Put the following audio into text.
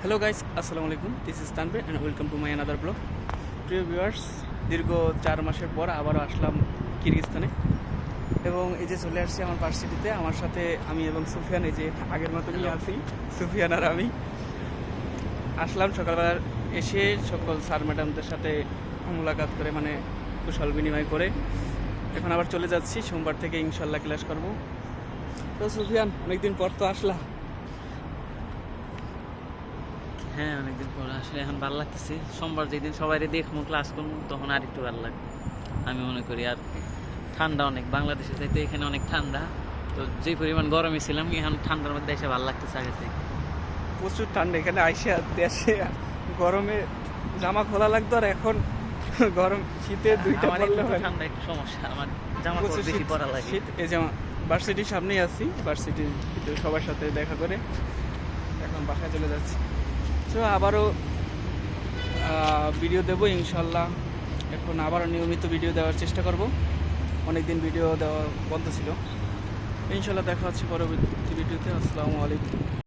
Hello guys, আসসালামু আলাইকুম। This is Tanvir and welcome to my another blog. প্রিয় viewers, দীর্ঘ 4 মাসের পর আবারও আসলাম কিরগিজস্তানে এবং এই যে চলে আসছি আমার ভার্সিটিতে। আমার সাথে আমি এবং সুফিয়ান, এই যে আগের মতনই আছি, সুফিয়ান আর আমি আসলাম। সকালবেলা এসে সকল স্যার ম্যাডামদের সাথে মোলাকাত করে, মানে কুশল বিনিময় করে এখন আবার চলে যাচ্ছি। সোমবার থেকে ইনশাল্লাহ ক্লাস করব। তো সুফিয়ান, অনেকদিন পর তো আসলা। হ্যাঁ, অনেকদিন পর আসলে এখন ভালো লাগতেছে। সোমবার যেদিন সবাই দেখবো, ক্লাস করবো, তখন আর একটু ভালো লাগবে আমি মনে করি। আর ঠান্ডা অনেক, বাংলাদেশে চাইতে এখানে অনেক ঠান্ডা। তো যে পরিমাণ গরমে ছিলাম, এখন ঠান্ডার মধ্যে এসে ভালো লাগতেছে আগে থেকে। প্রচুর ঠান্ডা এখানে আইসা দেশে। গরমে জামা খোলা লাগতো, আর এখন গরম শীতে দুইটা আমার পরলে একটু হয়। ঠান্ডা একটু সমস্যা, আমার জামা প্রচুর কাপড় বেশি শীত, পরা লাগে। শীত। এই যে ভার্সিটির সামনেই আছি, ভার্সিটির ভিতরে সবার সাথে দেখা করে এখন বাসায় চলে যাচ্ছি। তো আবারও ভিডিও দেবো ইনশাল্লাহ। এখন আবারও নিয়মিত ভিডিও দেওয়ার চেষ্টা করব। অনেকদিন ভিডিও দেওয়া বন্ধ ছিল। ইনশাল্লাহ দেখা হচ্ছে পরবর্তী ভিডিওতে। আসসালামু আলাইকুম।